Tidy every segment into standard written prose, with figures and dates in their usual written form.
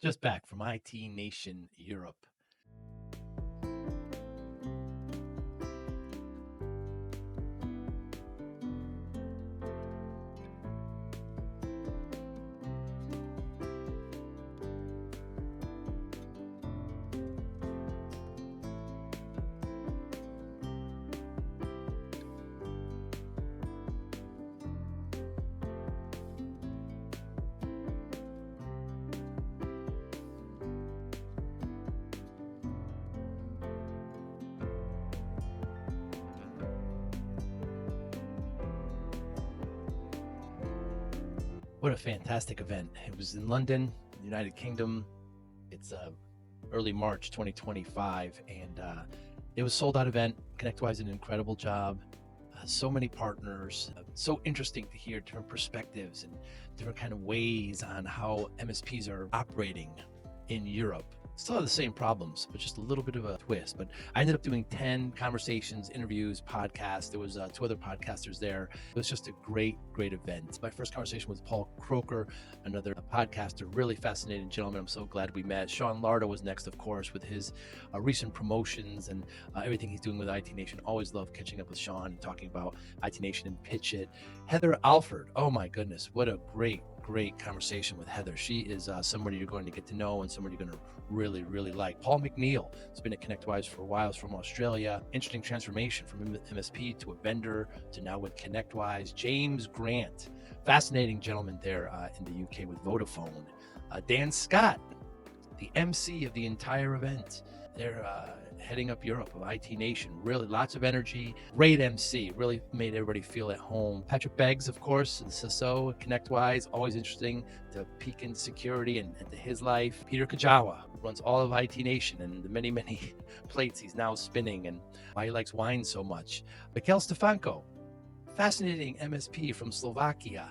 Just back from IT Nation Europe. What a fantastic event. It was in London, United Kingdom. It's early March 2025, and it was a sold out event. ConnectWise did an incredible job. So many partners, so interesting to hear different perspectives and different kind of ways on how MSPs are operating in Europe. Still have the same problems, but just a little bit of a twist. But I ended up doing 10 conversations, interviews, podcasts. There was 2 other podcasters there. It was just a great event. My first conversation with Paul Croker, another podcaster, really fascinating gentleman. I'm so glad we met. Sean Lardo was next, of course, with his recent promotions and everything he's doing with IT Nation. Always love catching up with Sean and talking about IT Nation and Pitch It. Heather Alford, oh my goodness, what a great conversation with Heather. She is somebody you're going to get to know and somebody you're going to really like. Paul MacNeill has been at ConnectWise for a while. He's from Australia. Interesting transformation from MSP to a vendor to now with ConnectWise. James Grant, fascinating gentleman there in the UK with Vodafone. Dan Scott, the MC of the entire event. They're heading up Europe of IT Nation. Really lots of energy. Great MC. Really made everybody feel at home. Patrick Beggs, of course, the CISO, ConnectWise. Always interesting to peek into security and to his life. Peter Kajawa runs all of IT Nation and the many plates he's now spinning and why he likes wine so much. Mikhail Stefanko, fascinating MSP from Slovakia.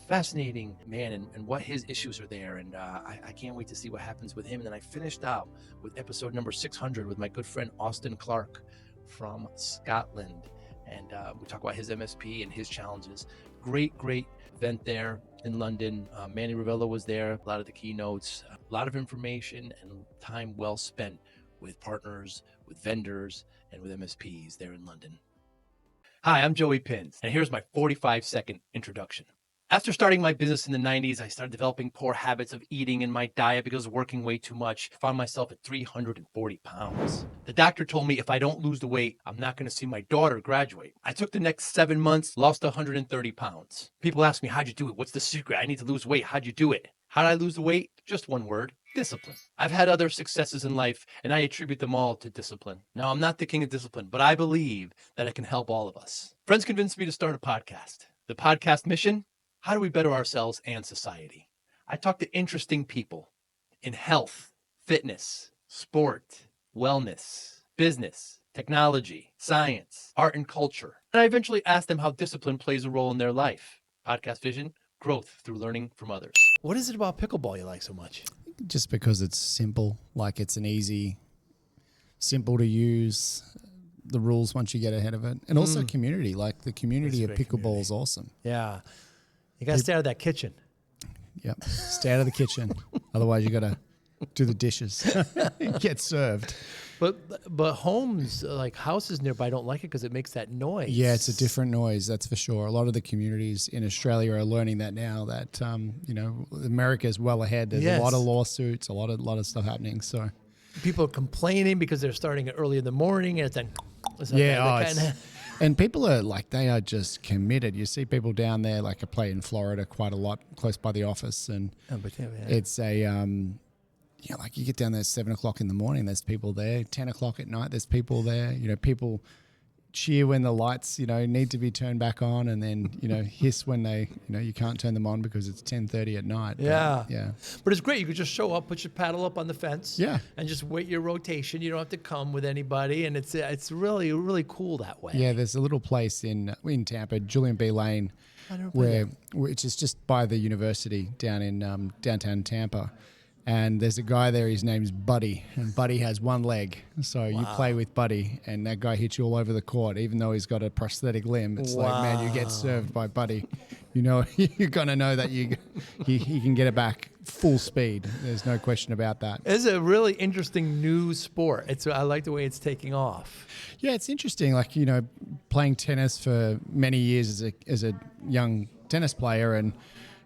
Fascinating man and what his issues are there. And I can't wait to see what happens with him. And then I finished out with episode number 600 with my good friend Austin Clark from Scotland. And we talk about his MSP and his challenges. Great event there in London. Manny Ravello was there, a lot of the keynotes, a lot of information and time well spent with partners, with vendors, and with MSPs there in London. Hi, I'm Joey Pinz, and here's my 45-second introduction. After starting my business in the 90s, I started developing poor habits of eating in my diet because of working way too much. I found myself at 340 pounds. The doctor told me if I don't lose the weight, I'm not going to see my daughter graduate. I took the next 7 months, lost 130 pounds. People ask me, how'd you do it? What's the secret? I need to lose weight. How'd you do it? How did I lose the weight? Just one word, discipline. I've had other successes in life, and I attribute them all to discipline. Now, I'm not the king of discipline, but I believe that it can help all of us. Friends convinced me to start a podcast. The podcast mission? How do we better ourselves and society? I talk to interesting people in health, fitness, sport, wellness, business, technology, science, art and culture. And I eventually ask them how discipline plays a role in their life. Podcast vision, growth through learning from others. What is it about pickleball you like so much? Just because it's simple, like it's an easy, simple to use, the rules once you get ahead of it. And also community, like the community of pickleball is awesome. Yeah. You got to stay out of that kitchen. Yep. Stay out of the kitchen. Otherwise, you got to do the dishes. Get served. But homes, like houses nearby, don't like it because it makes that noise. Yeah, it's a different noise, that's for sure. A lot of the communities in Australia are learning that now. That America is well ahead. There's a lot of lawsuits, a lot of stuff happening. So people are complaining because they're starting it early in the morning, and and people are like, they are just committed. You see people down there, like I play in Florida quite a lot, close by the office, and it's a like you get down there at 7 o'clock in the morning, there's people there. 10 o'clock at night, there's people there. People cheer when the lights, need to be turned back on, and then, hiss when they, you can't turn them on because it's 10:30 at night. Yeah. Yeah. But it's great. You could just show up, put your paddle up on the fence, yeah, and just wait your rotation. You don't have to come with anybody, and it's really, really cool that way. Yeah, there's a little place in Tampa, Julian B. Lane, which is just by the university down in downtown Tampa. And there's a guy there, his name's Buddy, and Buddy has one leg. So you play with Buddy, and that guy hits you all over the court, even though he's got a prosthetic limb. It's like, man, you get served by Buddy. You know, you're going to know that he can get it back full speed. There's no question about that. It's a really interesting new sport. I like the way it's taking off. Yeah, it's interesting. Like, you know, playing tennis for many years as a young tennis player, and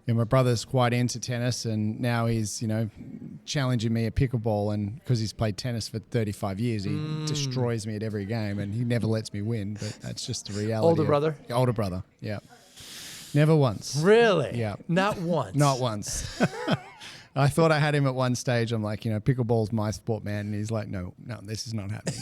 you know, my brother's quite into tennis, and now he's, you know, challenging me at pickleball, and because he's played tennis for 35 years, he destroys me at every game, and he never lets me win, but that's just the reality. Older brother? Older brother, yeah. Never once. Really? Yeah. Not once? Not once. I thought I had him at one stage. I'm like, you know, pickleball's my sport, man. And he's like, no, this is not happening.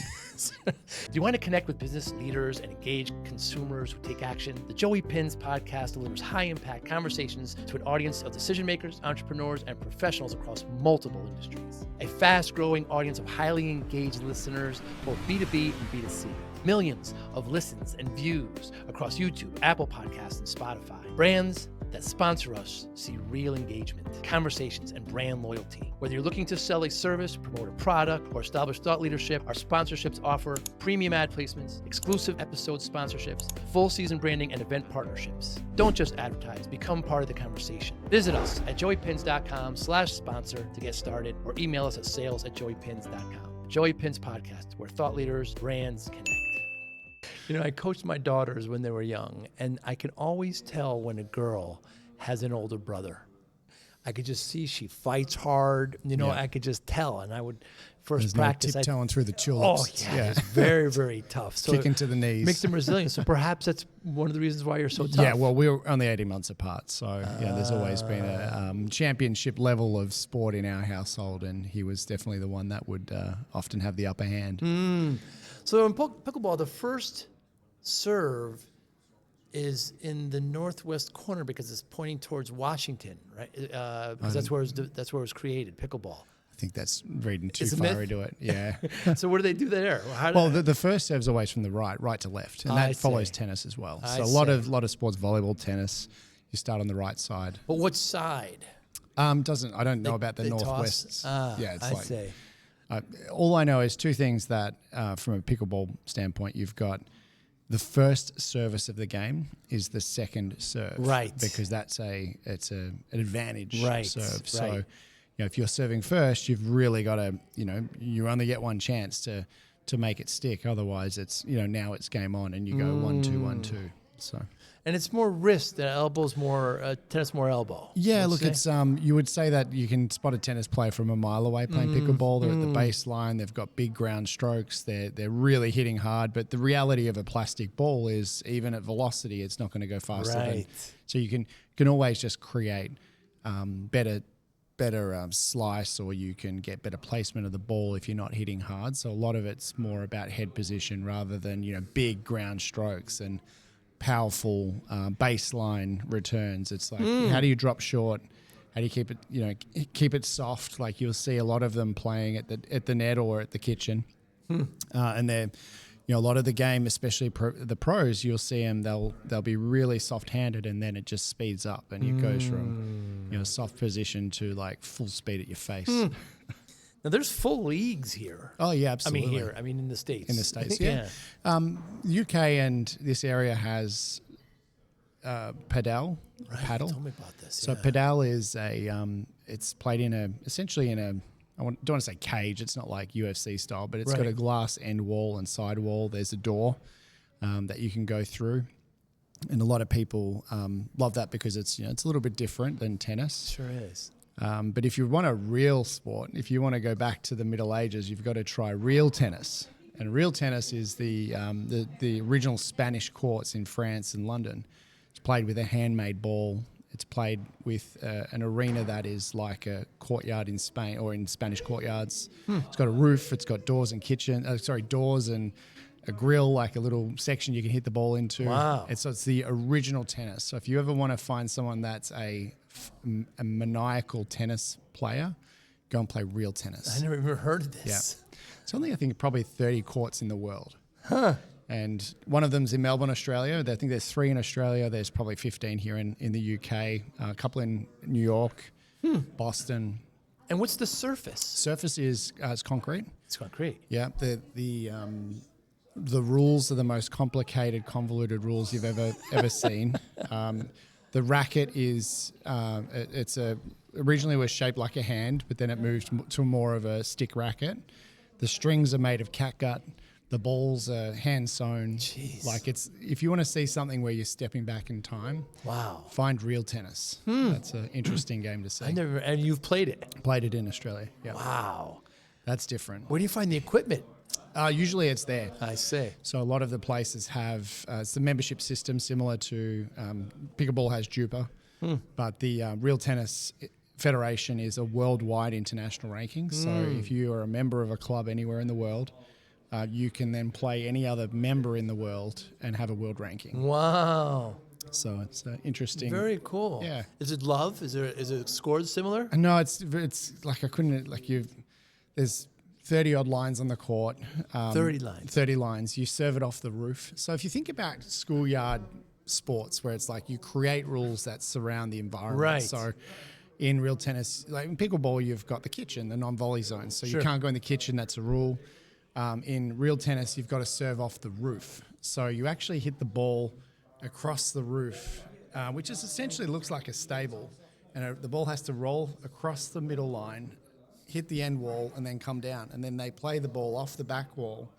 Do you want to connect with business leaders and engage consumers who take action? The Joey Pinz podcast delivers high-impact conversations to an audience of decision makers, entrepreneurs, and professionals across multiple industries. A fast-growing audience of highly engaged listeners, both B2B and B2C. Millions of listens and views across YouTube, Apple Podcasts, and Spotify. Brands that sponsor us see real engagement, conversations, and brand loyalty. Whether you're looking to sell a service, promote a product, or establish thought leadership, our sponsorships offer premium ad placements, exclusive episode sponsorships, full season branding, and event partnerships. Don't just advertise, become part of the conversation. Visit us at joeypins.com/sponsor to get started, or email us at sales@joeypins.com. Joey Pinz Podcast, where thought leaders, brands connect. You know, I coached my daughters when they were young, and I can always tell when a girl has an older brother. I could just see she fights hard. You know, I could just tell, and I would first practice. No tiptoeing through the tulips. Oh, yeah. It's very, very tough. So kicking to the knees. Makes them resilient. So perhaps that's one of the reasons why you're so tough. Yeah, well, we were only 18 months apart. So, there's always been a championship level of sport in our household, and he was definitely the one that would often have the upper hand. So in pickleball, the first serve is in the northwest corner because it's pointing towards Washington, right? Because that's where it was created, pickleball. I think that's reading too It's a far myth? into it. Yeah. So what do they do there? The first serve's always from the right to left, and that follows tennis as well. So a lot of sports, volleyball, tennis, you start on the right side. But what side? I don't know about the northwest. I see. All I know is two things that, from a pickleball standpoint, you've got the first service of the game is the second serve, right? Because it's an advantage serve. Right. So, you know, if you're serving first, you've really got to, you know, you only get one chance to make it stick. Otherwise, it's, you know, now it's game on, and you go 1-2, 1-2. So. And it's more wrist than elbow's more tennis, more elbow. Yeah, look, it's you would say that you can spot a tennis player from a mile away playing pickleball. They're at the baseline. They've got big ground strokes. They're really hitting hard. But the reality of a plastic ball is, even at velocity, it's not going to go faster. Right. So you can always just create better slice, or you can get better placement of the ball if you're not hitting hard. So a lot of it's more about head position rather than, you know, big ground strokes and powerful baseline returns. It's like, how do you drop short? How do you keep it, you know, keep it soft? Like, you'll see a lot of them playing at the net or at the kitchen, and they're, you know, a lot of the game, especially the pros, you'll see them. They'll be really soft-handed, and then it just speeds up, and it goes from, you know, soft position to like full speed at your face. Now, there's full leagues here. Oh, yeah, absolutely. I mean in the States. In the States, yeah. UK and this area has padel, paddle. Tell me about this. So padel is it's played essentially in a, don't want to say cage. It's not like UFC style, but it's got a glass end wall and side wall. There's a door that you can go through. And a lot of people love that because it's, you know, it's a little bit different than tennis. Sure is. But if you want a real sport, if you want to go back to the Middle Ages, you've got to try real tennis. And real tennis is the original Spanish courts in France and London. It's played with a handmade ball. It's played with an arena that is like a courtyard in Spain, or in Spanish courtyards. It's got a roof. It's got doors and doors and a grill, like a little section you can hit the ball into. Wow. It's the original tennis. So if you ever want to find someone that's a maniacal tennis player, go and play real tennis. I never even heard of this. Yeah. It's only, I think, probably 30 courts in the world. And one of them's in Melbourne, Australia. I think there's 3 in Australia. There's probably 15 here in the UK, a couple in New York, Boston. And what's the surface? Surface is it's concrete. It's concrete. Yeah. The rules are the most complicated, convoluted rules you've ever seen. The racket is originally was shaped like a hand, but then it moved to more of a stick racket. The strings are made of catgut. The balls are hand sewn. Jeez. Like if you want to see something where you're stepping back in time, Wow. find real tennis. That's an interesting game to see. And you've played it. Played it in Australia. Yeah. Wow. That's different. Where do you find the equipment? Usually it's there. I see. So a lot of the places have it's the membership system similar to Pickleball has Jupa, but the Real Tennis Federation is a worldwide international ranking. So if you are a member of a club anywhere in the world, you can then play any other member in the world and have a world ranking. Wow. So it's interesting. Very cool. Yeah. Is it love? Is it scored similar? No, it's like I couldn't there's 30 odd lines on the court. 30 lines. 30 lines. You serve it off the roof. So if you think about schoolyard sports where it's like you create rules that surround the environment. Right. So in real tennis, like in pickleball, you've got the kitchen, the non-volley zone. So Sure. you can't go in the kitchen. That's a rule. In real tennis, you've got to serve off the roof. So you actually hit the ball across the roof, which is essentially looks like a stable. And the ball has to roll across the middle line, hit the end wall, and then come down. And then they play the ball off the back wall,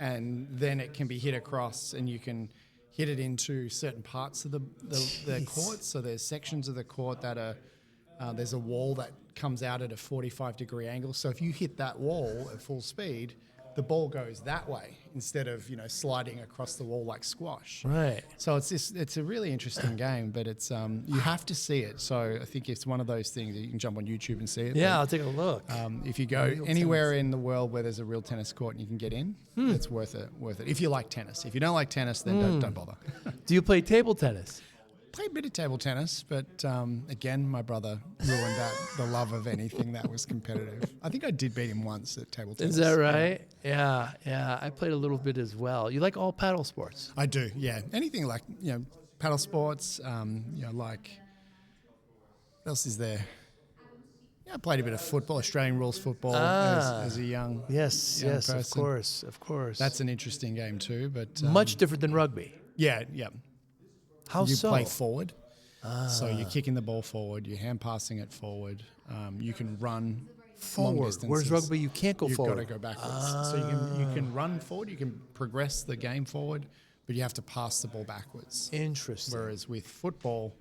and then it can be hit across, and you can hit it into certain parts of the court. So there's sections of the court that are, there's a wall that comes out at a 45-degree angle. So if you hit that wall at full speed, the ball goes that way instead of sliding across the wall like squash. Right. So it's a really interesting game, but it's you have to see it. So I think it's one of those things that you can jump on YouTube and see it. Yeah, But, I'll take a look. if you go anywhere in the world where there's a real tennis court and you can get in, it's worth it. If you like tennis. If you don't like tennis, then don't bother. Do you play table tennis? Play a bit of table tennis, but again, my brother ruined the love of anything that was competitive. I think I did beat him once at table tennis. Is that right? Yeah. I played a little bit as well. You like all paddle sports? I do, yeah. Anything like, paddle sports, like, what else is there? Yeah, I played a bit of football, Australian rules football as a young Yes, person. of course. That's an interesting game too, but... much different than rugby. Yeah. How You so? play forward, so you're kicking the ball forward, you're hand passing it forward. You can run long Forward. distances. Whereas rugby, you can't go You've forward. got to go backwards. So you can run forward, you can progress the game forward, but you have to pass the ball backwards. Interesting. Whereas with football,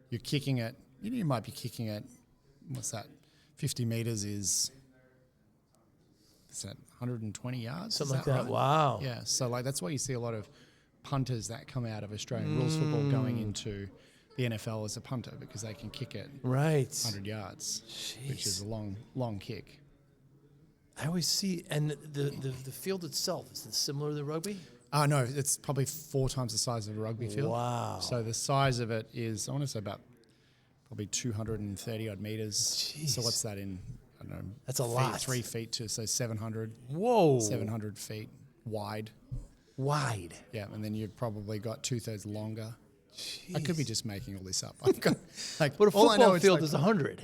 you're kicking it. You might be kicking it. What's that? 50 meters is that 120 yards? Something Is like that. right? Wow. Yeah. So that's why you see a lot of punters that come out of Australian rules football going into the NFL as a punter because they can kick it Right. 100 yards, which is a long kick. I always see, and the field itself, is it similar to rugby? No, it's probably 4 times the size of a rugby field. Wow. So the size of it is, I want to say about probably 230 odd meters. Jeez. So what's that in, I don't know. That's a feet, lot. 3 feet to, so 700. Whoa. 700 feet wide. Wide. Yeah, and then you've probably got 2/3 longer. Jeez. I could be just making all this up. I've got, like, But a all I know football is field like is 100.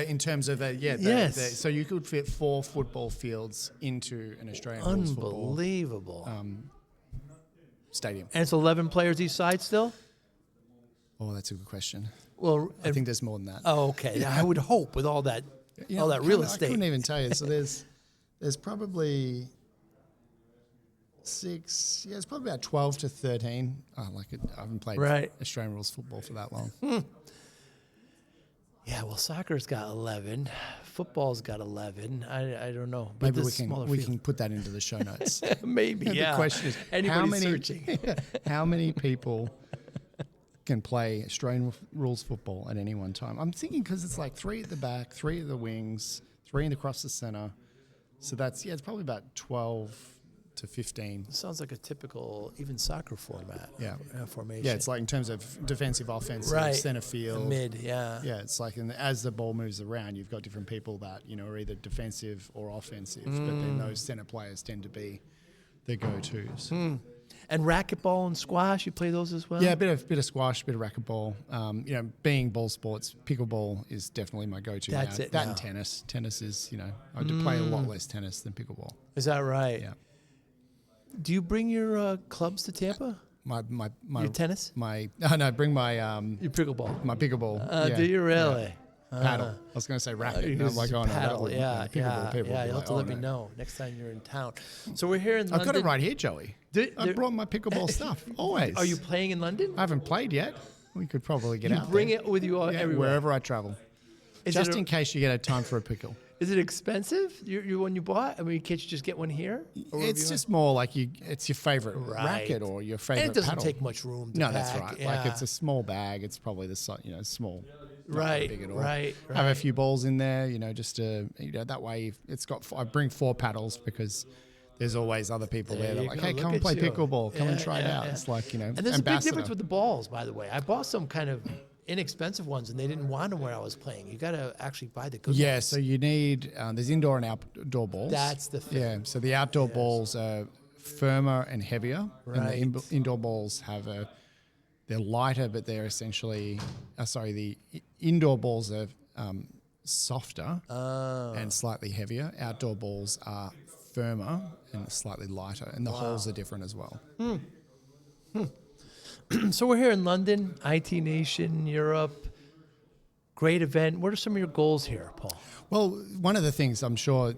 in terms of Yes. so you could fit 4 football fields into an Australian rules football Unbelievable. stadium. And it's 11 players each side still? Oh, that's a good question. Well, I think there's more than that. oh, okay. I would hope with all that all that real estate. I couldn't even tell you. So there's probably 6. Yeah, it's probably about 12 to 13. I haven't played Australian rules football for that long. Yeah, well, soccer's got 11. Football's got 11. I don't know. But Maybe this smaller we field. can put that into the show notes. Maybe, yeah. The question is, Anybody's searching. how many people can play Australian rules football at any one time? I'm thinking because it's like 3 at the back, 3 at the wings, 3 across the center. So it's probably about 12 to 15. Sounds like a typical, even soccer format. Yeah. Formation. Yeah, it's like in terms of defensive, offensive, right. center field. Mid, yeah. Yeah, it's like as the ball moves around, you've got different people that, are either defensive or offensive. But then those center players tend to be the go-tos. And racquetball and squash, you play those as well? Yeah, a bit of squash, a bit of racquetball. Being ball sports, pickleball is definitely my go-to. That's now. it That now. and tennis. Tennis is, I do play a lot less tennis than pickleball. Is that right? Yeah. Do you bring your clubs to Tampa? My Your tennis? Bring my Your pickleball? my pickleball. Do you really? Paddle. I was going to say racket. And I'm like, paddle. that would, Yeah. pickleball people would be You'll have like, to let me no. know next time you're in town. So we're here in London. I've got it right here, Joey. I There- brought my pickleball stuff always. Are you playing in London? I haven't played yet. We could probably get You out bring there. it with you everywhere. Wherever I travel. Just in case you get a time for a pickle. Is it expensive? You one you bought? I mean, can't you just get one here? Or It's just more like it's your favorite Right. racket or your favorite And it doesn't paddle. take much room to No, pack. that's right. Yeah. Like it's a small bag. It's probably the small. not Right, big at all. right. Have a few balls in there, just to that way it's got. I bring 4 paddles because there's always other people there. There They're you like, go. hey, Look come and at play you. pickleball. Come and Yeah, try it yeah, out. yeah. It's like And there's a big ambassador. difference with the balls, by the way. I bought some kind of inexpensive ones, and they didn't want them where I was playing. You got to actually buy the good Yeah, ones. so you need there's indoor and outdoor balls. That's the thing. Yeah, so the outdoor balls are firmer and heavier, and Right. the indoor balls they're lighter, but they're essentially the indoor balls are softer and slightly heavier. Outdoor balls are firmer and slightly lighter, and the holes are different as well. So we're here in London, IT Nation, Europe. Great event. What are some of your goals here, Paul? Well, one of the things I'm sure,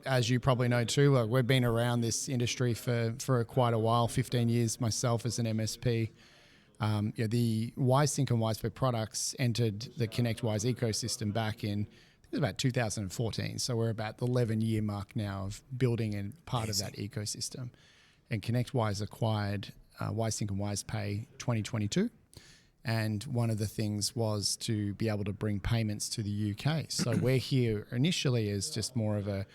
as you probably know too, we've been around this industry for quite a while, 15 years myself as an MSP. The WiseSync and WisePay products entered the ConnectWise ecosystem back in, I think it was about 2014. So we're about the 11-year mark now of building and part of that ecosystem. And ConnectWise acquired WiseSync and WisePay 2022. And one of the things was to be able to bring payments to the UK. So we're here initially as just more of a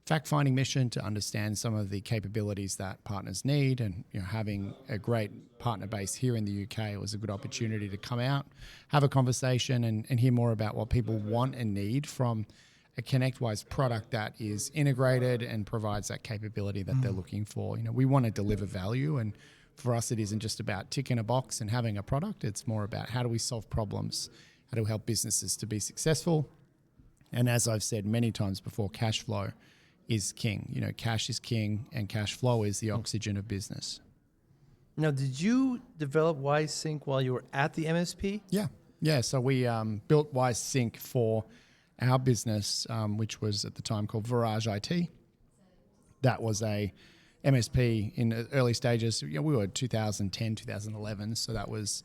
fact-finding mission to understand some of the capabilities that partners need, and having a great partner base here in the UK was a good opportunity to come out, have a conversation, and hear more about what people want and need from a ConnectWise product that is integrated and provides that capability that they're looking for. We want to deliver value, and for us, it isn't just about ticking a box and having a product. It's more about how do we solve problems, how do we help businesses to be successful. And as I've said many times before, cash flow is king. Cash is king, and cash flow is the oxygen of business. Now, did you develop WiseSync while you were at the MSP? Yeah. So we built WiseSync for our business, which was at the time called Virage IT. That was a MSP in the early stages. We were 2010, 2011. So that was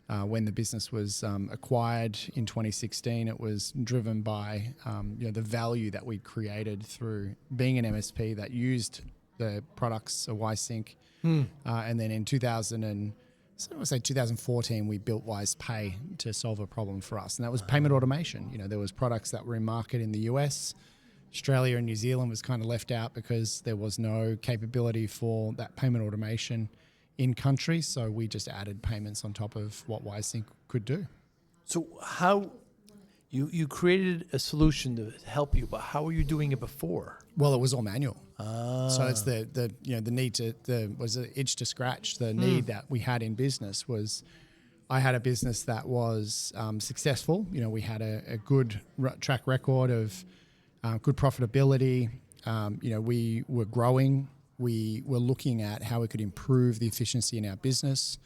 when the business was acquired in 2016. It was driven by the value that we created through being an MSP that used the products of WiseSync. And then in 2014, we built WisePay to solve a problem for us. And that was payment automation. There was products that were in market in the US. Australia and New Zealand was kind of left out because there was no capability for that payment automation in country. So we just added payments on top of what WiseSync could do. So how you created a solution to help you, but how were you doing it before? Well, it was all manual. So it's the need was an itch to scratch. The need that we had in business was, I had a business that was successful. We had a good track record of good profitability. We were growing. We were looking at how we could improve the efficiency in our business.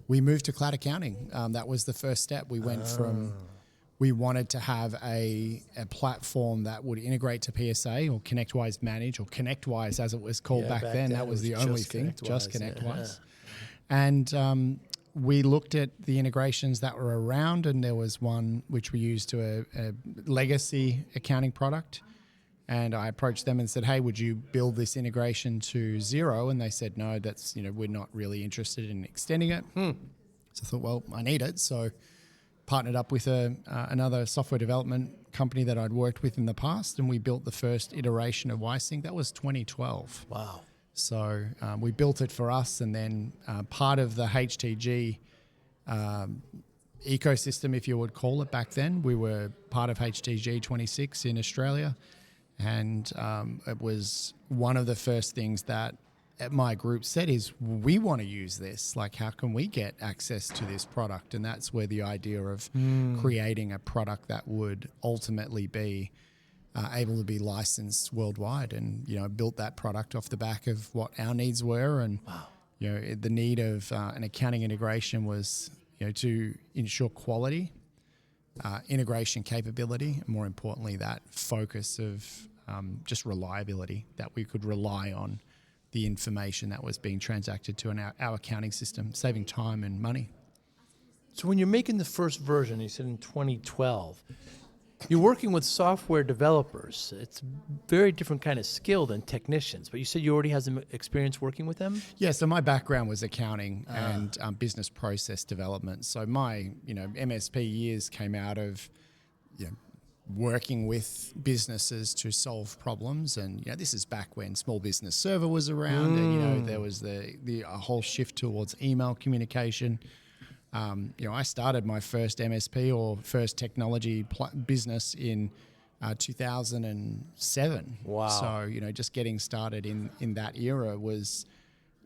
We moved to cloud accounting. That was the first step. We went from, we wanted to have a platform that would integrate to PSA or ConnectWise Manage, or ConnectWise as it was called back then. That was the only thing, just ConnectWise. And we looked at the integrations that were around, and there was one which we used to a legacy accounting product. And I approached them and said, hey, would you build this integration to Xero? And they said, no, that's, we're not really interested in extending it. So I thought, well, I need it. So partnered up with another software development company that I'd worked with in the past, and we built the first iteration of WiseSync. That was 2012. Wow. So we built it for us, and then part of the HTG ecosystem, if you would call it back then, we were part of HTG 26 in Australia. And it was one of the first things that my group said is, we want to use this. Like, how can we get access to this product? And that's where the idea of creating a product that would ultimately be able to be licensed worldwide, and built that product off the back of what our needs were, and the need of an accounting integration was to ensure quality, integration capability, and more importantly that focus of just reliability, that we could rely on the information that was being transacted to our accounting system, saving time and money. So when you're making the first version, you said in 2012, you're working with software developers. It's a very different kind of skill than technicians, but you said you already have some experience working with them? Yeah, so my background was accounting and business process development. So my MSP years came out of working with businesses to solve problems, and this is back when Small Business Server was around, and there was a whole shift towards email communication. I started my first MSP or first technology business in 2007. Wow. So just getting started in that era was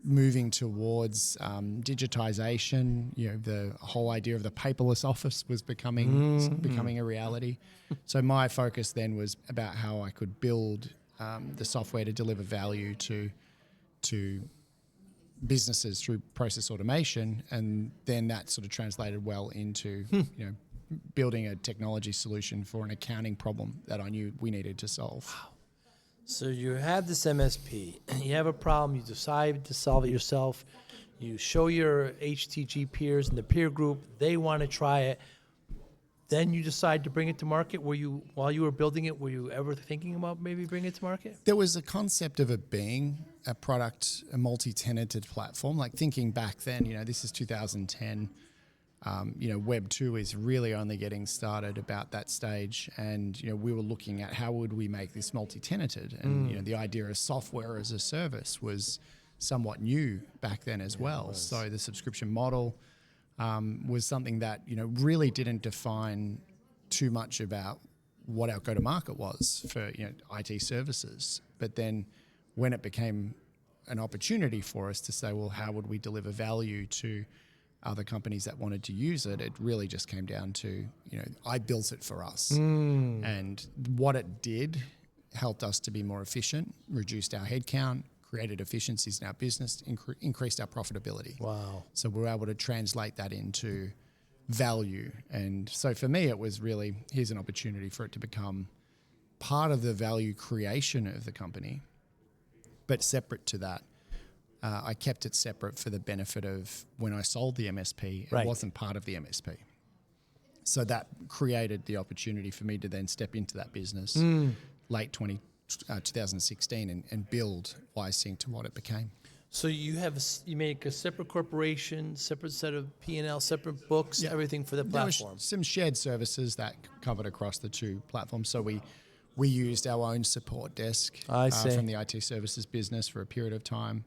moving towards digitization. The whole idea of the paperless office was becoming a reality. So my focus then was about how I could build the software to deliver value to businesses through process automation, and then that sort of translated well into building a technology solution for an accounting problem that I knew we needed to solve. Wow. So you have this MSP, you have a problem, you decide to solve it yourself, you show your HTG peers in the peer group, they want to try it, then you decide to bring it to market. While you were building it, were you ever thinking about maybe bringing it to market? There was a concept of it being a product, a multi-tenanted platform. Like, thinking back then, this is 2010, Web 2 is really only getting started about that stage, and we were looking at how would we make this multi-tenanted, and the idea of software as a service was somewhat new back then as well. So the subscription model was something that really didn't define too much about what our go-to-market was for IT services. But then when it became an opportunity for us to say, well, how would we deliver value to other companies that wanted to use it, it really just came down to, I built it for us. And what it did helped us to be more efficient, reduced our headcount, created efficiencies in our business, increased our profitability. Wow. So we were able to translate that into value. And so for me, it was really, here's an opportunity for it to become part of the value creation of the company. But separate to that, I kept it separate for the benefit of when I sold the MSP, it wasn't part of the MSP. So that created the opportunity for me to then step into that business late 2016 and build WiseSync to what it became. So you make a separate corporation, separate set of P&L, separate books, everything for the platform. There was some shared services that covered across the two platforms. So we used our own support desk from the IT services business for a period of time.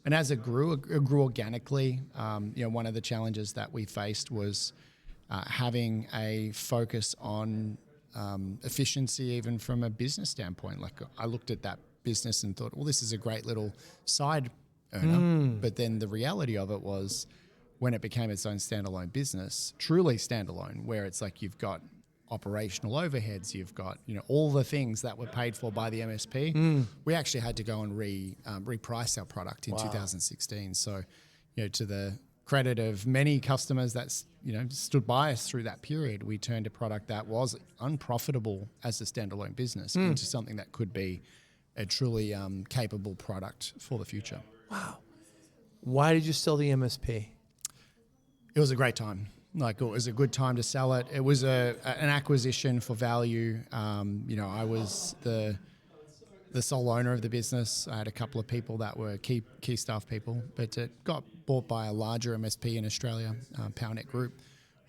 And as it grew organically. One of the challenges that we faced was having a focus on efficiency, even from a business standpoint. Like, I looked at that business and thought, well, this is a great little side earner. But then the reality of it was, when it became its own standalone business, truly standalone, where it's like you've got operational overheads, you've got all the things that were paid for by the MSP. We actually had to go and reprice our product in 2016. So, to the credit of many customers that stood by us through that period, we turned a product that was unprofitable as a standalone business into something that could be a truly capable product for the future. Wow. Why did you sell the MSP? It was a great time. Like, it was a good time to sell it. It was an acquisition for value. I was the sole owner of the business. I had a couple of people that were key staff people, but it got bought by a larger MSP in Australia, PowerNet Group,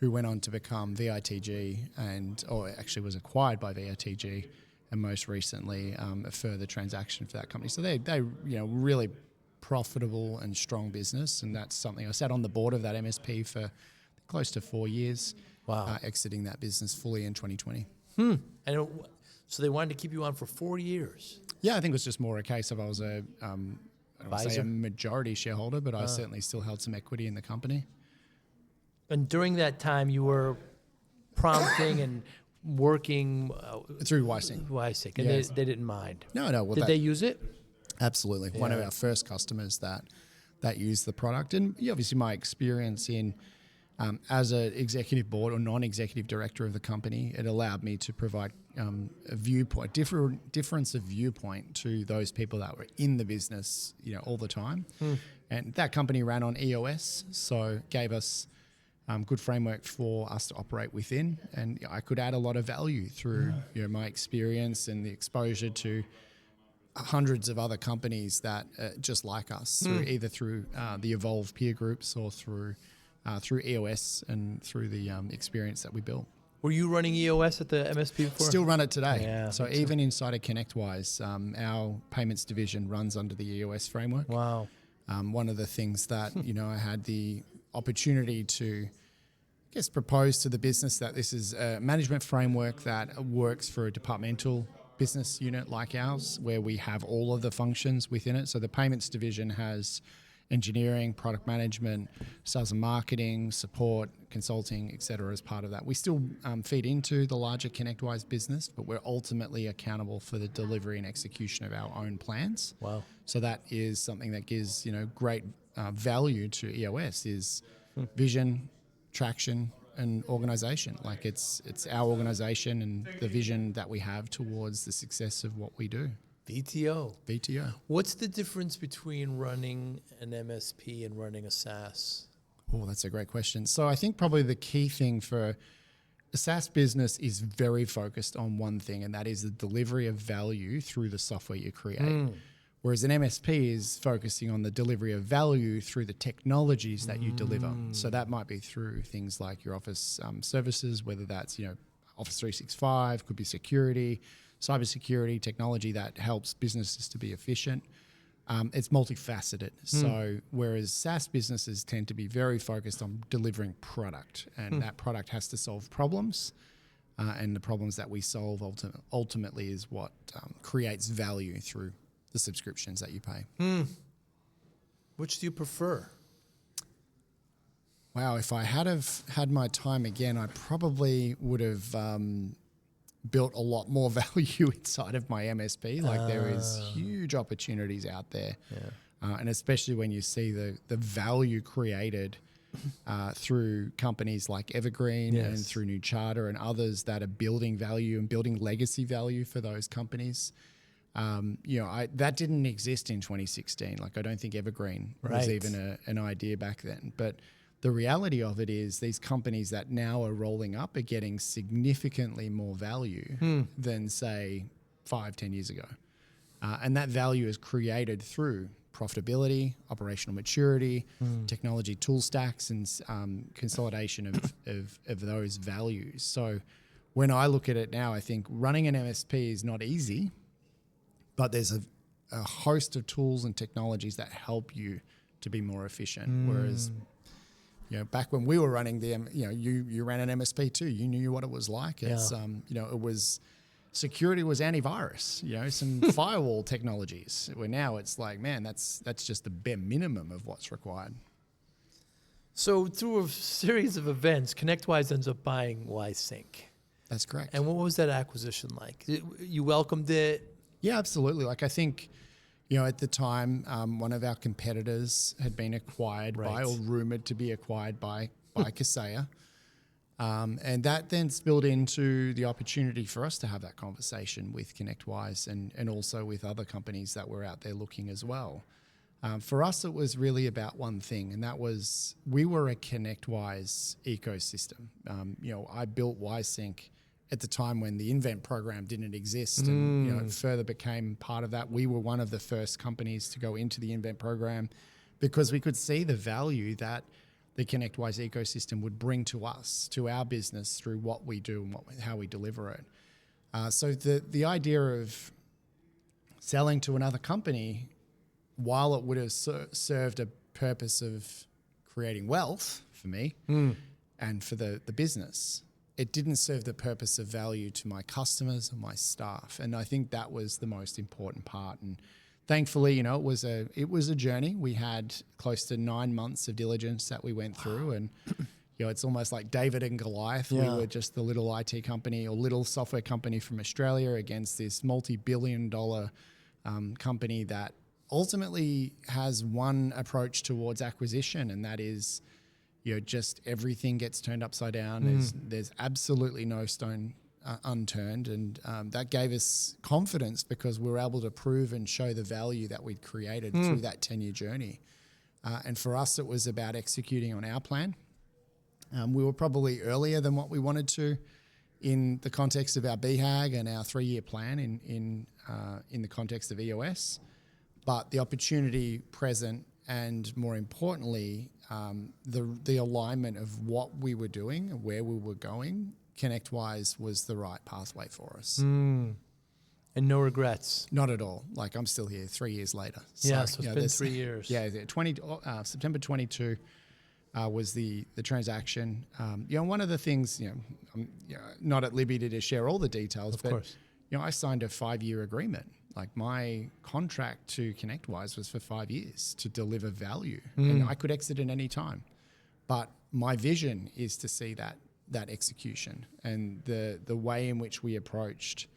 who went on to become VITG or actually was acquired by VITG, and most recently a further transaction for that company. So they really profitable and strong business, and that's something. I sat on the board of that MSP for close to 4 years. Wow. Exiting that business fully in 2020. So they wanted to keep you on for 4 years. Yeah, I think it was just more a case of I was I don't want to say a majority shareholder, but I certainly still held some equity in the company. And during that time, you were prompting and working through WiseSync. WiseSync, and they didn't mind. No. Well, did they use it? Absolutely. Yeah. One of our first customers that used the product. And obviously my experience in as an executive board or non-executive director of the company, it allowed me to provide a viewpoint, difference of viewpoint to those people that were in the business, all the time. And that company ran on EOS, so gave us good framework for us to operate within. And I could add a lot of value through my experience and the exposure to hundreds of other companies that just like us, either through the Evolve peer groups or through EOS and through the experience that we built. Were you running EOS at the MSP before? Still run it today. Yeah, so even inside of ConnectWise, our payments division runs under the EOS framework. Wow. One of the things that, I had the opportunity to, propose to the business that this is a management framework that works for a departmental business unit like ours, where we have all of the functions within it. So the payments division has engineering, product management, sales and marketing, support, consulting, et cetera, as part of that. We still feed into the larger ConnectWise business, but we're ultimately accountable for the delivery and execution of our own plans. Wow. So that is something that gives, great value to EOS is vision, traction, and organization. Like it's our organization and the vision that we have towards the success of what we do. VTO. What's the difference between running an MSP and running a SaaS? Oh, that's a great question. So I think probably the key thing for a SaaS business is very focused on one thing, and that is the delivery of value through the software you create. Whereas an MSP is focusing on the delivery of value through the technologies that you deliver. So that might be through things like your Office services, whether that's, Office 365, could be security, cybersecurity, technology that helps businesses to be efficient. It's multifaceted. So whereas SaaS businesses tend to be very focused on delivering product, and that product has to solve problems. And the problems that we solve ultimately is what creates value through the subscriptions that you pay. Which do you prefer? Wow, if I had my time again, I probably would have built a lot more value inside of my MSP. Like there is huge opportunities out there. And especially when you see the value created through companies like Evergreen and through New Charter and others that are building value and building legacy value for those companies. That didn't exist in 2016. Like I don't think Evergreen was even an idea back then. But the reality of it is these companies that now are rolling up are getting significantly more value than, say, 5-10 years ago. And that value is created through profitability, operational maturity, technology tool stacks, and consolidation of those values. So when I look at it now, I think running an MSP is not easy, but there's a host of tools and technologies that help you to be more efficient. Whereas, back when we were running you ran an MSP too. You knew what it was like. It's, it was security was antivirus. Some firewall technologies. Where now it's like, man, that's just the bare minimum of what's required. So through a series of events, ConnectWise ends up buying WiseSync. That's correct. And what was that acquisition like? You welcomed it? Yeah, absolutely. Like I think, at the time, one of our competitors had been acquired by, or rumored to be acquired by Kaseya. And that then spilled into the opportunity for us to have that conversation with ConnectWise and also with other companies that were out there looking as well. For us, it was really about one thing, and that was we were a ConnectWise ecosystem. I built WiseSync at the time when the Invent program didn't exist, and it further became part of that. We were one of the first companies to go into the Invent program because we could see the value that the ConnectWise ecosystem would bring to us, to our business, through what we do and how we deliver it. So the idea of selling to another company, while it would have served a purpose of creating wealth for me and for the business, it didn't serve the purpose of value to my customers and my staff. And I think that was the most important part. And thankfully, it was a journey. We had close to 9 months of diligence that we went through, and it's almost like David and Goliath. Yeah. We were just the little IT company or little software company from Australia against this multi-billion-dollar company that ultimately has one approach towards acquisition, and that is, just everything gets turned upside down. There's absolutely no stone unturned, and that gave us confidence because we were able to prove and show the value that we'd created through that 10-year journey. And for us, it was about executing on our plan. We were probably earlier than what we wanted to in the context of our BHAG and our 3-year plan in the context of EOS. But the opportunity present, and more importantly, the alignment of what we were doing and where we were going, ConnectWise was the right pathway for us. And no regrets? Not at all. Like, I'm still here 3 years later. So it's been 3 years. Yeah, September 22 was the transaction. One of the things, I'm not at liberty to share all the details, of course. I signed a 5-year agreement. Like, my contract to ConnectWise was for 5 years to deliver value, and I could exit at any time. But my vision is to see that execution, and the way in which we approached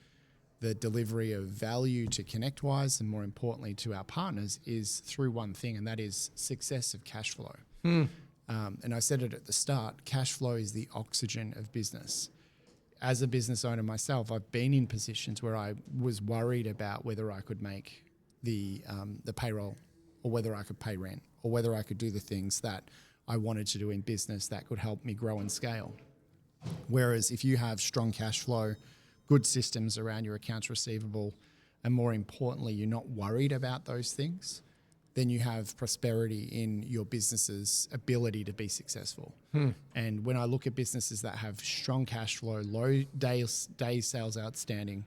the delivery of value to ConnectWise, and more importantly to our partners, is through one thing, and that is success of cash flow. And I said it at the start, cash flow is the oxygen of business. As a business owner myself, I've been in positions where I was worried about whether I could make the payroll, or whether I could pay rent, or whether I could do the things that I wanted to do in business that could help me grow and scale. Whereas if you have strong cash flow, good systems around your accounts receivable, and more importantly, you're not worried about those things, then you have prosperity in your business's ability to be successful. And when I look at businesses that have strong cash flow, low day sales outstanding,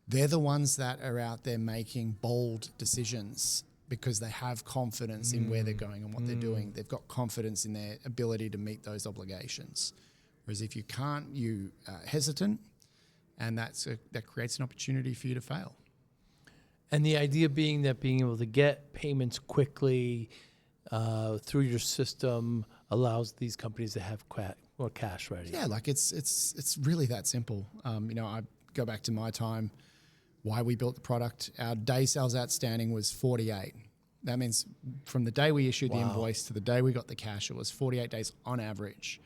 they're the ones that are out there making bold decisions because they have confidence in where they're going and what they're doing. They've got confidence in their ability to meet those obligations. Whereas if you can't, you are hesitant, and that creates an opportunity for you to fail. And the idea being that being able to get payments quickly through your system allows these companies to have more cash ready. Yeah, like it's really that simple. I go back to my time, why we built the product. Our day sales outstanding was 48. That means from the day we issued the invoice to the day we got the cash, it was 48 days on average.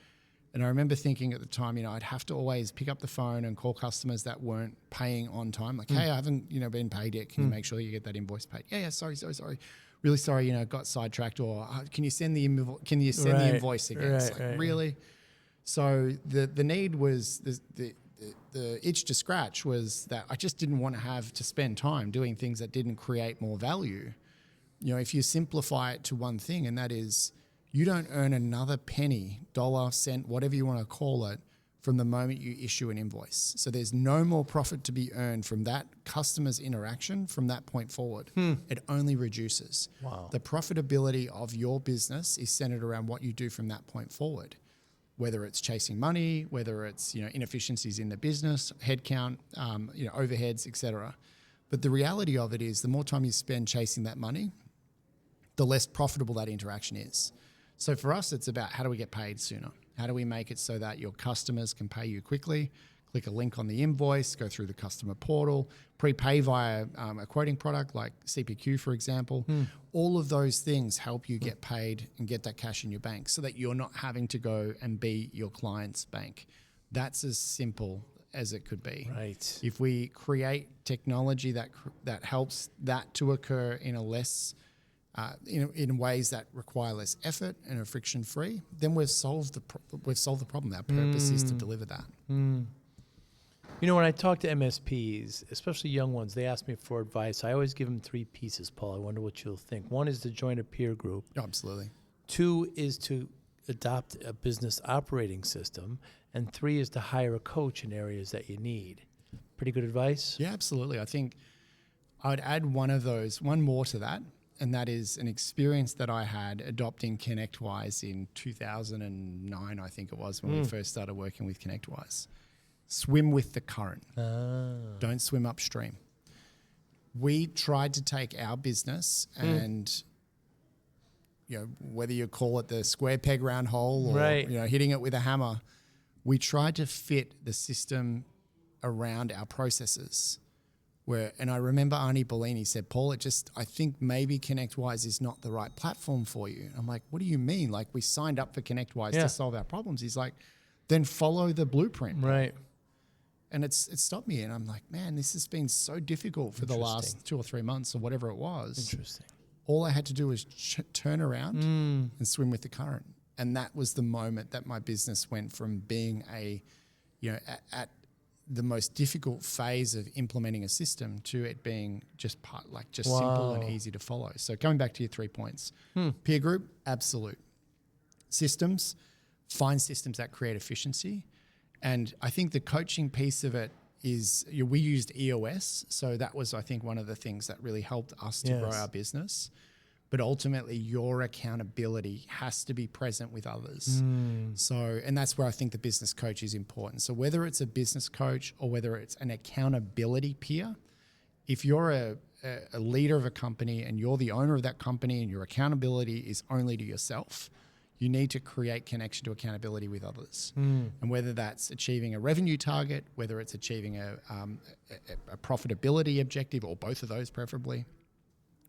And I remember thinking at the time, I'd have to always pick up the phone and call customers that weren't paying on time. Like, hey, I haven't, been paid yet. Can you make sure you get that invoice paid? Yeah, sorry. Really sorry, got sidetracked. Or can you send the invoice again? It's like, really? So the need was, the itch to scratch was that I just didn't want to have to spend time doing things that didn't create more value. If you simplify it to one thing, and that is, you don't earn another penny, dollar, cent, whatever you want to call it, from the moment you issue an invoice. So there's no more profit to be earned from that customer's interaction from that point forward. It only reduces. Wow. The profitability of your business is centered around what you do from that point forward, whether it's chasing money, whether it's inefficiencies in the business, headcount, overheads, etc. But the reality of it is, the more time you spend chasing that money, the less profitable that interaction is. So for us, it's about, how do we get paid sooner? How do we make it so that your customers can pay you quickly? Click a link on the invoice, go through the customer portal, prepay via a quoting product like CPQ, for example. All of those things help you get paid and get that cash in your bank so that you're not having to go and be your client's bank. That's as simple as it could be. Right. If we create technology that helps that to occur in a less in ways that require less effort and are friction free, then we've solved the problem. Our purpose is to deliver that. When I talk to MSPs, especially young ones, they ask me for advice. I always give them 3 pieces, Paul. I wonder what you'll think. 1 is to join a peer group. Oh, absolutely. 2 is to adopt a business operating system. And 3 is to hire a coach in areas that you need. Pretty good advice? Yeah, absolutely. I think I'd add one more to that. And that is an experience that I had adopting ConnectWise in 2009, I think it was, when we first started working with ConnectWise. Swim with the current. Don't swim upstream. we tried to take our business and, whether you call it the square peg round hole or, hitting it with a hammer, we tried to fit the system around our processes. And I remember Arnie Bellini said, Paul, I think maybe ConnectWise is not the right platform for you. I'm like, what do you mean? Like, we signed up for ConnectWise to solve our problems. He's like, then follow the blueprint. Right. And it stopped me. And I'm like, man, this has been so difficult for the last 2 or 3 months or whatever it was. Interesting. All I had to do was turn around and swim with the current. And that was the moment that my business went from being at the most difficult phase of implementing a system to it being just simple and easy to follow. So coming back to your 3 points, peer group, absolute. Systems, find systems that create efficiency. And I think the coaching piece of it is, we used EOS. So that was, I think, one of the things that really helped us to grow our business. But ultimately, your accountability has to be present with others. So, and that's where I think the business coach is important. So whether it's a business coach or whether it's an accountability peer, if you're a leader of a company and you're the owner of that company and your accountability is only to yourself, you need to create connection to accountability with others. And whether that's achieving a revenue target, whether it's achieving a profitability objective, or both of those preferably,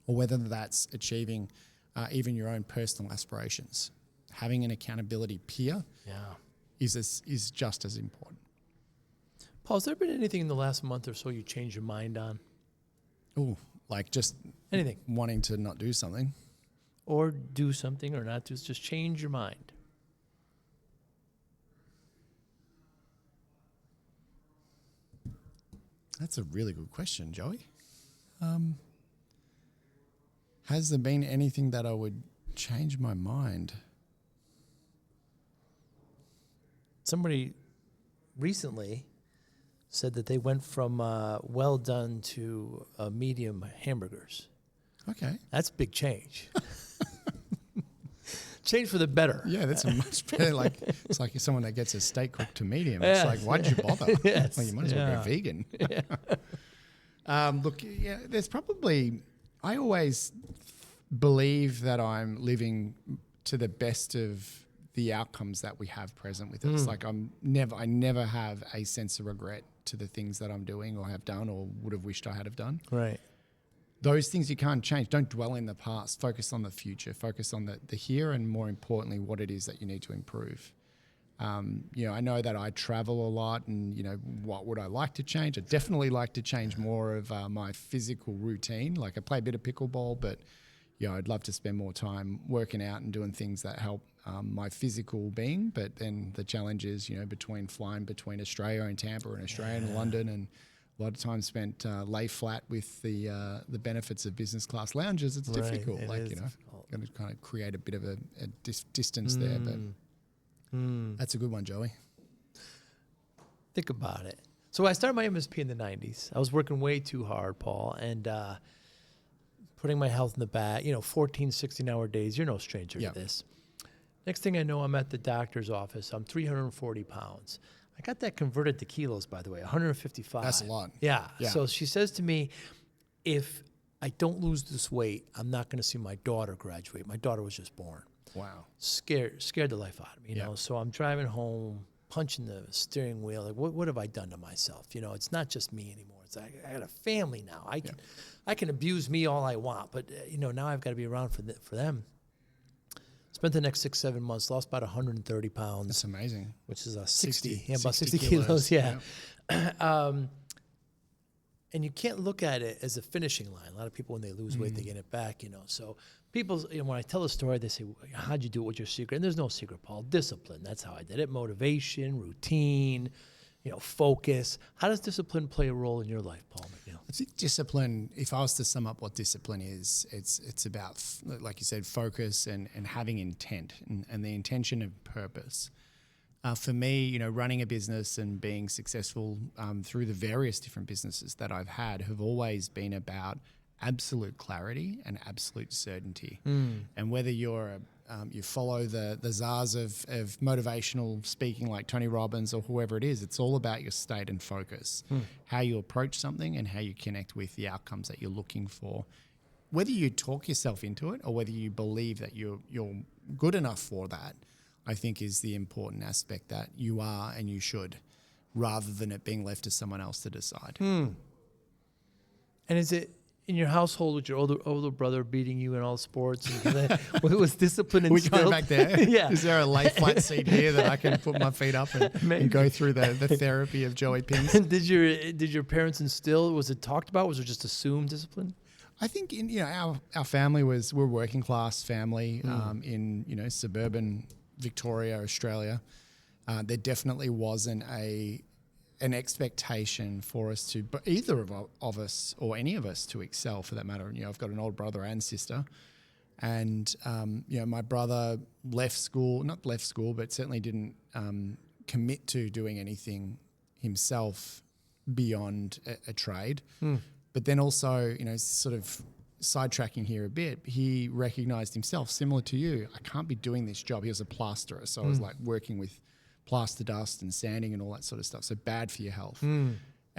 or whether that's achieving even your own personal aspirations. Having an accountability peer is just as important. Paul, has there been anything in the last month or so you changed your mind on? Oh, like just anything, wanting to not do something. Or do something or not do, just change your mind. That's a really good question, Joey. Has there been anything that I would change my mind? Somebody recently said that they went from well done to medium hamburgers. Okay. That's big change. Change for the better. Yeah, that's a much better, it's like someone that gets a steak cooked to medium. It's like, why did you bother? Yes. Well, you might as well go vegan. There's probably, I always believe that I'm living to the best of the outcomes that we have present with us. Like I never have a sense of regret to the things that I'm doing or have done or would have wished I had have done. Right. Those things you can't change. Don't dwell in the past. Focus on the future. Focus on the here and, more importantly, what it is that you need to improve. I know that I travel a lot and, what would I like to change? I definitely like to change more of my physical routine. Like I play a bit of pickleball, but, I'd love to spend more time working out and doing things that help my physical being. But then the challenge is, between flying between Australia and Tampa and Australia and London, and a lot of time spent lay flat with the benefits of business class lounges. It's difficult. Got to kind of create a bit of a distance there. But that's a good one, Joey. Think about it. So I started my MSP in the 90s. I was working way too hard, Paul, and putting my health in the back. 14, 16-hour days. You're no stranger to this. Next thing I know, I'm at the doctor's office. I'm 340 pounds. I got that converted to kilos, by the way, 155. That's a lot. Yeah. So she says to me, if I don't lose this weight, I'm not going to see my daughter graduate. My daughter was just born. Wow. Scared the life out of me, you know. So I'm driving home, punching the steering wheel. Like, what have I done to myself? It's not just me anymore. It's like I got a family now. I can abuse me all I want, but now I've got to be around for them. Spent the next 6-7 months, lost about 130 pounds. That's amazing. Which is about 60 kilos. Yeah. And you can't look at it as a finishing line. A lot of people, when they lose weight, they get it back, So people, when I tell a story, they say, how'd you do it? What's your secret? And there's no secret, Paul. Discipline. That's how I did it. Motivation, routine, focus. How does discipline play a role in your life, Paul MacNeill? I think discipline, if I was to sum up what discipline is, it's about, like you said, focus and having intent and the intention of purpose. For me, running a business and being successful through the various different businesses that I've had have always been about absolute clarity and absolute certainty. And whether you're you follow the czars of motivational speaking like Tony Robbins or whoever it is. It's all about your state and focus, how you approach something and how you connect with the outcomes that you're looking for. Whether you talk yourself into it or whether you believe that you're good enough for that, I think is the important aspect, that you are and you should, rather than it being left to someone else to decide. And is it in your household with your older brother beating you in all sports? Was discipline instilled? We go back there. Yeah. Is there a lay flat seat here that I can put my feet up and go through the therapy of Joey Pinz? And did your parents instill? Was it talked about? Was it just assumed discipline? I think our family we're a working class family in suburban Victoria, Australia. There definitely wasn't an expectation for us to, but either of us or any of us to excel for that matter. I've got an older brother and sister, and my brother not left school, but certainly didn't commit to doing anything himself beyond a trade. But then also, sort of sidetracking here a bit, he recognized himself, similar to you, I can't be doing this job. He was a plasterer, so I was like working with plaster dust and sanding and all that sort of stuff. So bad for your health. And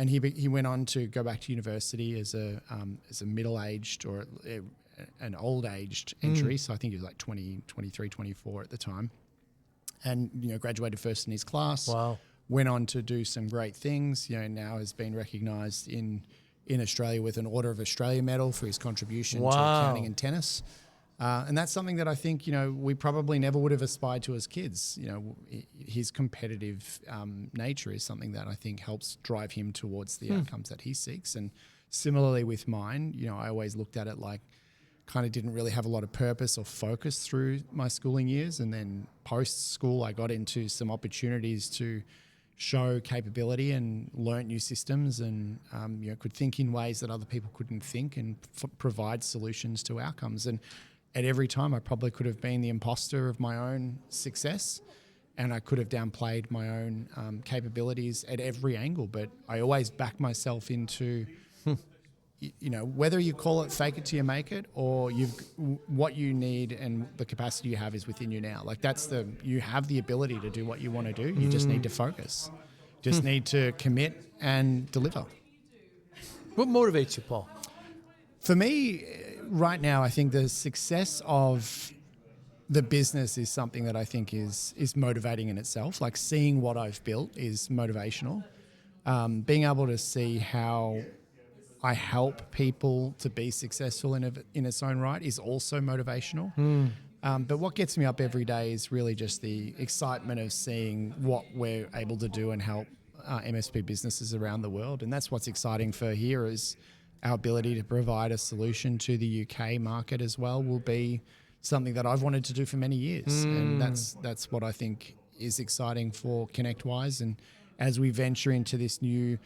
he went on to go back to university as a middle-aged or an old-aged entry. So I think he was like 23, 24 at the time. And, graduated first in his class. Wow. Went on to do some great things. Now has been recognised in Australia with an Order of Australia medal for his contribution to accounting and tennis. And that's something that I think, we probably never would have aspired to as kids. His competitive nature is something that I think helps drive him towards the outcomes that he seeks. And similarly with mine, I always looked at it like kind of didn't really have a lot of purpose or focus through my schooling years. And then post-school, I got into some opportunities to show capability and learn new systems and could think in ways that other people couldn't think and provide solutions to outcomes. And at every time I probably could have been the imposter of my own success, and I could have downplayed my own capabilities at every angle, but I always back myself into whether you call it fake it till you make it, or what you need and the capacity you have is within you now. Like you have the ability to do what you want to do. You just need to focus. Just need to commit and deliver. What motivates you, Paul? For me, right now, I think the success of the business is something that I think is motivating in itself. Like seeing what I've built is motivational. Being able to see how I help people to be successful in its own right is also motivational. But what gets me up every day is really just the excitement of seeing what we're able to do and help MSP businesses around the world. And that's what's exciting for here is our ability to provide a solution to the UK market as well will be something that I've wanted to do for many years. And that's what I think is exciting for ConnectWise. And as we venture into this new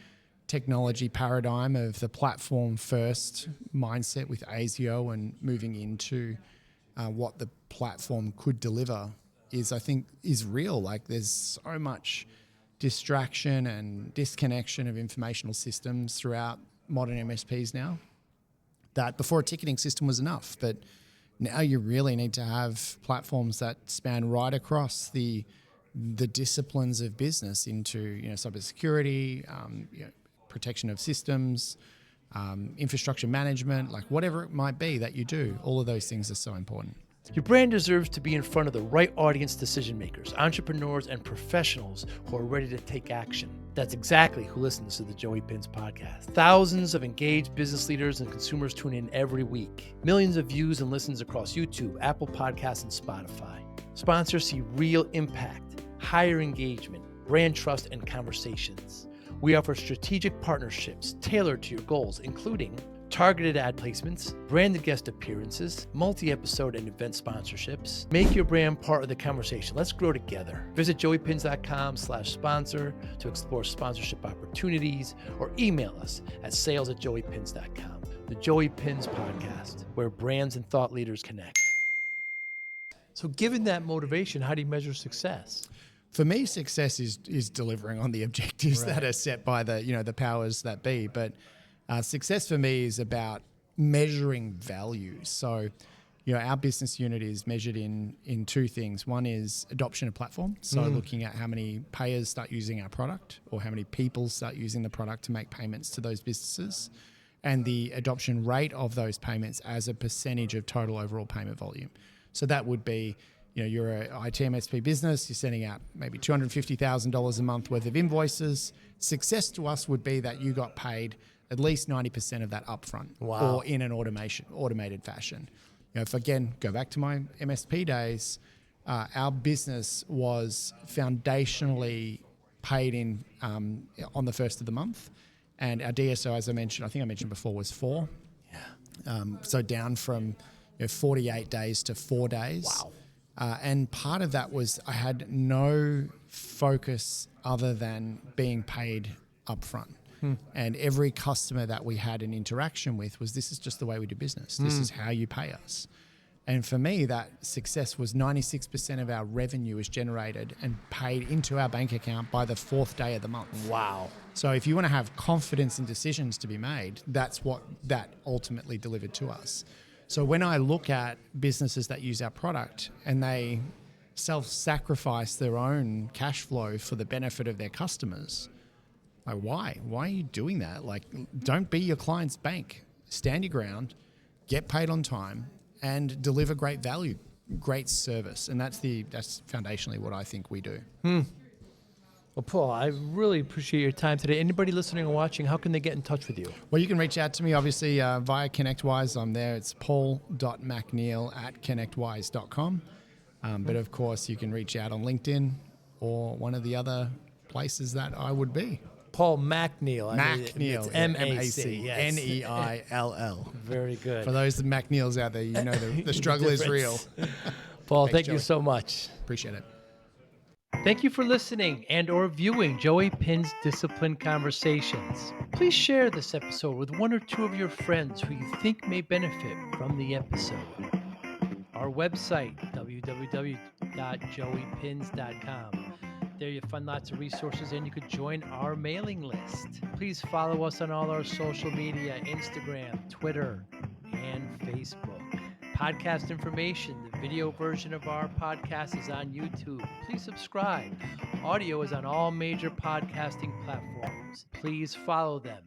technology paradigm of the platform first mindset with ASIO and moving into what the platform could deliver is real. Like there's so much distraction and disconnection of informational systems throughout modern MSPs now that before a ticketing system was enough, but now you really need to have platforms that span right across the disciplines of business into cybersecurity, protection of systems, infrastructure management, like whatever it might be that you do. All of those things are so important. Your brand deserves to be in front of the right audience decision makers, entrepreneurs, and professionals who are ready to take action. That's exactly who listens to the Joey Pinz podcast. Thousands of engaged business leaders and consumers tune in every week. Millions of views and listens across YouTube, Apple Podcasts, and Spotify. Sponsors see real impact, higher engagement, brand trust, and conversations. We offer strategic partnerships tailored to your goals, including targeted ad placements, branded guest appearances, multi-episode and event sponsorships. Make your brand part of the conversation. Let's grow together. Visit joeypinz.com/sponsor to explore sponsorship opportunities, or email us at sales@joeypinz.com. The Joey Pinz podcast, where brands and thought leaders connect. So given that motivation, how do you measure success? For me, success is delivering on the objectives that are set by the powers that be. But success for me is about measuring value. So our business unit is measured in two things. One is adoption of platform. So looking at how many payers start using our product or how many people start using the product to make payments to those businesses, and the adoption rate of those payments as a percentage of total overall payment volume. So that would be, you're an IT MSP business, you're sending out maybe $250,000 a month worth of invoices. Success to us would be that you got paid at least 90% of that upfront or in an automated fashion. If again, go back to my MSP days, our business was foundationally paid in on the first of the month. And our DSO, as I mentioned before, was 4. Yeah. So down from 48 days to 4 days. Wow. And part of that was I had no focus other than being paid upfront. And every customer that we had an interaction with was, this is just the way we do business. This is how you pay us. And for me, that success was 96% of our revenue is generated and paid into our bank account by the 4th day of the month. Wow. So if you want to have confidence in decisions to be made, that's what that ultimately delivered to us. So when I look at businesses that use our product and they self-sacrifice their own cash flow for the benefit of their customers, like, why? Why are you doing that? Like, don't be your client's bank. Stand your ground, get paid on time, and deliver great value, great service. And that's foundationally what I think we do. Well, Paul, I really appreciate your time today. Anybody listening or watching, how can they get in touch with you? Well, you can reach out to me, obviously, via ConnectWise. I'm there. It's paul.macneil@connectwise.com. But, of course, you can reach out on LinkedIn or one of the other places that I would be. Paul MacNeill. MacNeill. MAC. Yes. NEILL. Very good. For those Macneills out there, the struggle is real. Paul, Thanks, thank Joey. you so much. Appreciate it. Thank you for listening and or viewing Joey Pinz Discipline Conversations. Please share this episode with one or two of your friends who you think may benefit from the episode. Our website, www.joeypinz.com. There you'll find lots of resources and you could join our mailing list. Please follow us on all our social media, Instagram, Twitter, and Facebook. Podcast information, the video version of our podcast is on YouTube. Please subscribe. Audio is on all major podcasting platforms. Please follow them.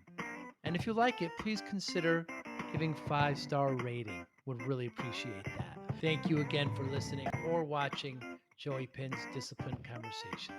And if you like it, please consider giving 5-star rating. Would really appreciate that. Thank you again for listening or watching Joey Pinz Discipline Conversations.